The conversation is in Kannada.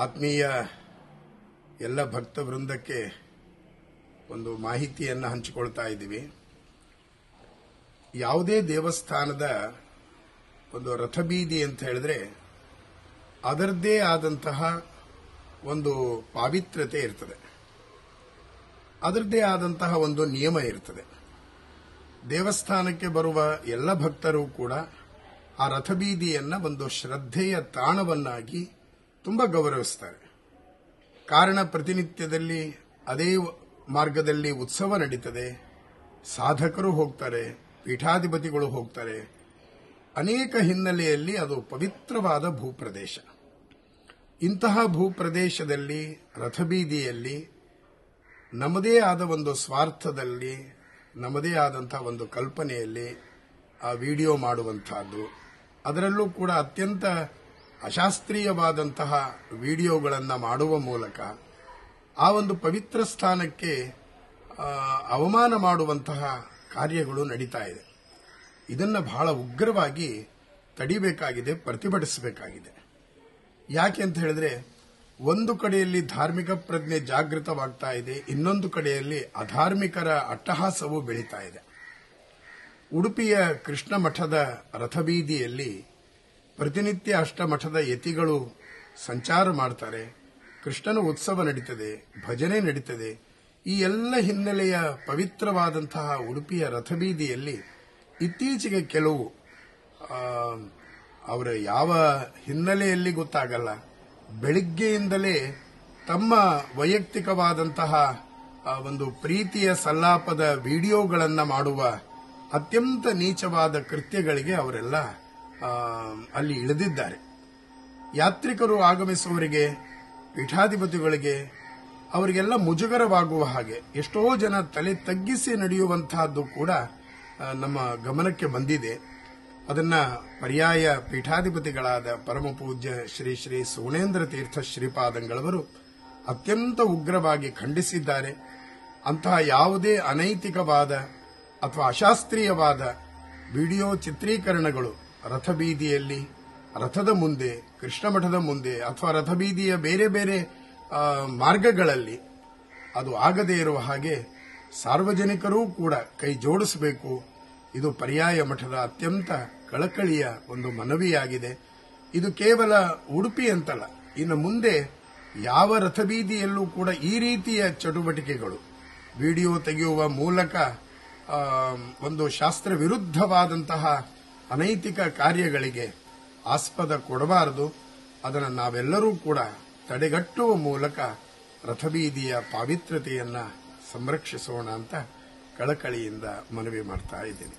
ಆತ್ಮೀಯ ಎಲ್ಲ ಭಕ್ತ ವೃಂದಕ್ಕೆ ಒಂದು ಮಾಹಿತಿಯನ್ನು ಹಂಚಿಕೊಳ್ತಾ ಇದ್ದೀವಿ. ಯಾವುದೇ ದೇವಸ್ಥಾನದ ಒಂದು ರಥಬೀದಿ ಅಂತ ಹೇಳಿದ್ರೆ ಅದರದ್ದೇ ಆದಂತಹ ಒಂದು ಪಾವಿತ್ರ್ಯತೆ ಇರ್ತದೆ, ಅದರದ್ದೇ ಆದಂತಹ ಒಂದು ನಿಯಮ ಇರ್ತದೆ. ದೇವಸ್ಥಾನಕ್ಕೆ ಬರುವ ಎಲ್ಲ ಭಕ್ತರು ಕೂಡ ಆ ರಥಬೀದಿಯನ್ನ ಒಂದು ಶ್ರದ್ಧೆಯ ತಾಣವನ್ನಾಗಿ ತುಂಬಾ ಗೌರವಿಸ್ತಾರೆ. ಕಾರಣ ಪ್ರತಿನಿತ್ಯದಲ್ಲಿ ಅದೇ ಮಾರ್ಗದಲ್ಲಿ ಉತ್ಸವ ನಡೀತದೆ, ಸಾಧಕರು ಹೋಗ್ತಾರೆ, ಪೀಠಾಧಿಪತಿಗಳು ಹೋಗ್ತಾರೆ. ಅನೇಕ ಹಿನ್ನೆಲೆಯಲ್ಲಿ ಅದು ಪವಿತ್ರವಾದ ಭೂಪ್ರದೇಶ. ಇಂತಹ ಭೂಪ್ರದೇಶದಲ್ಲಿ ರಥಬೀದಿಯಲ್ಲಿ ನಮ್ಮದೇ ಆದ ಒಂದು ಸ್ವಾರ್ಥದಲ್ಲಿ, ನಮ್ಮದೇ ಆದಂತಹ ಒಂದು ಕಲ್ಪನೆಯಲ್ಲಿ ಆ ವಿಡಿಯೋ ಮಾಡುವಂತಹದ್ದು, ಅದರಲ್ಲೂ ಕೂಡ ಅತ್ಯಂತ ಅಶಾಸ್ತ್ರೀಯವಾದಂತಹ ವಿಡಿಯೋಗಳನ್ನು ಮಾಡುವ ಮೂಲಕ ಆ ಒಂದು ಪವಿತ್ರ ಸ್ಥಾನಕ್ಕೆ ಅವಮಾನ ಮಾಡುವಂತಹ ಕಾರ್ಯಗಳು ನಡೀತಾ ಇದೆ. ಇದನ್ನು ಬಹಳ ಉಗ್ರವಾಗಿ ತಡಿಬೇಕಾಗಿದೆ, ಪ್ರತಿಭಟಿಸಬೇಕಾಗಿದೆ. ಯಾಕೆ ಅಂತ ಹೇಳಿದ್ರೆ, ಒಂದು ಕಡೆಯಲ್ಲಿ ಧಾರ್ಮಿಕ ಪ್ರಜ್ಞೆ ಜಾಗೃತವಾಗ್ತಾ ಇದೆ, ಇನ್ನೊಂದು ಕಡೆಯಲ್ಲಿ ಅಧಾರ್ಮಿಕರ ಅಟ್ಟಹಾಸವೂ ಬೆಳೀತಾ ಇದೆ. ಉಡುಪಿಯ ಕೃಷ್ಣ ಮಠದ ರಥಬೀದಿಯಲ್ಲಿ ಪ್ರತಿನಿತ್ಯ ಅಷ್ಟಮಠದ ಯತಿಗಳು ಸಂಚಾರ ಮಾಡ್ತಾರೆ, ಕೃಷ್ಣನ ಉತ್ಸವ ನಡೀತದೆ, ಭಜನೆ ನಡೀತದೆ. ಈ ಎಲ್ಲ ಹಿನ್ನೆಲೆಯ ಪವಿತ್ರವಾದಂತಹ ಉಡುಪಿಯ ರಥಬೀದಿಯಲ್ಲಿ ಇತ್ತೀಚೆಗೆ ಕೆಲವು ಅವರ ಯಾವ ಹಿನ್ನೆಲೆಯಲ್ಲಿ ಗೊತ್ತಾಗಲ್ಲ, ಬೆಳಿಗ್ಗೆಯಿಂದಲೇ ತಮ್ಮ ವೈಯಕ್ತಿಕವಾದಂತಹ ಒಂದು ಪ್ರೀತಿಯ ಸಲ್ಲಾಪದ ವಿಡಿಯೋಗಳನ್ನು ಮಾಡುವ ಅತ್ಯಂತ ನೀಚವಾದ ಕೃತ್ಯಗಳಿಗೆ ಅವರೆಲ್ಲ ಅಲ್ಲಿ ಇಳಿದಿದ್ದಾರೆ. ಯಾತ್ರಿಕರು ಆಗಮಿಸುವವರಿಗೆ, ಪೀಠಾಧಿಪತಿಗಳಿಗೆ ಅವರಿಗೆಲ್ಲ ಮುಜುಗರವಾಗುವ ಹಾಗೆ ಎಷ್ಟೋ ಜನ ತಲೆ ತಗ್ಗಿಸಿ ನಡೆಯುವಂತಹದ್ದು ಕೂಡ ನಮ್ಮ ಗಮನಕ್ಕೆ ಬಂದಿದೆ. ಅದನ್ನ ಪರ್ಯಾಯ ಪೀಠಾಧಿಪತಿಗಳಾದ ಪರಮ ಪೂಜ್ಯ ಶ್ರೀ ಶ್ರೀ ಸುಗುಣೇಂದ್ರ ತೀರ್ಥ ಶ್ರೀಪಾದಂಗಳವರು ಅತ್ಯಂತ ಉಗ್ರವಾಗಿ ಖಂಡಿಸಿದ್ದಾರೆ. ಅಂತಹ ಯಾವುದೇ ಅನೈತಿಕವಾದ ಅಥವಾ ಅಶಾಸ್ತ್ರೀಯವಾದ ವಿಡಿಯೋ ಚಿತ್ರೀಕರಣಗಳು ರಥಬೀದಿಯಲ್ಲಿ, ರಥದ ಮುಂದೆ, ಕೃಷ್ಣ ಮಠದ ಮುಂದೆ ಅಥವಾ ರಥಬೀದಿಯ ಬೇರೆ ಬೇರೆ ಮಾರ್ಗಗಳಲ್ಲಿ ಅದು ಆಗದೇ ಇರುವ ಹಾಗೆ ಸಾರ್ವಜನಿಕರೂ ಕೂಡ ಕೈ ಜೋಡಿಸಬೇಕು. ಇದು ಪರ್ಯಾಯ ಮಠದ ಅತ್ಯಂತ ಕಳಕಳಿಯ ಒಂದು ಮನವಿಯಾಗಿದೆ. ಇದು ಕೇವಲ ಉಡುಪಿ ಅಂತಲ್ಲ, ಇನ್ನು ಮುಂದೆ ಯಾವ ರಥಬೀದಿಯಲ್ಲೂ ಕೂಡ ಈ ರೀತಿಯ ಚಟುವಟಿಕೆಗಳು, ವಿಡಿಯೋ ತೆಗೆಯುವ ಮೂಲಕ ಒಂದು ಶಾಸ್ತ್ರ ವಿರುದ್ಧವಾದಂತಹ ಅನೈತಿಕ ಕಾರ್ಯಗಳಿಗೆ ಆಸ್ಪದ ಕೊಡಬಾರದು. ಅದನ್ನು ನಾವೆಲ್ಲರೂ ಕೂಡ ತಡೆಗಟ್ಟುವ ಮೂಲಕ ರಥಬೀದಿಯ ಪಾವಿತ್ರ್ಯತೆಯನ್ನ ಸಂರಕ್ಷಿಸೋಣ ಅಂತ ಕಳಕಳಿಯಿಂದ ಮನವಿ ಮಾಡ್ತಾ ಇದ್ದೀನಿ.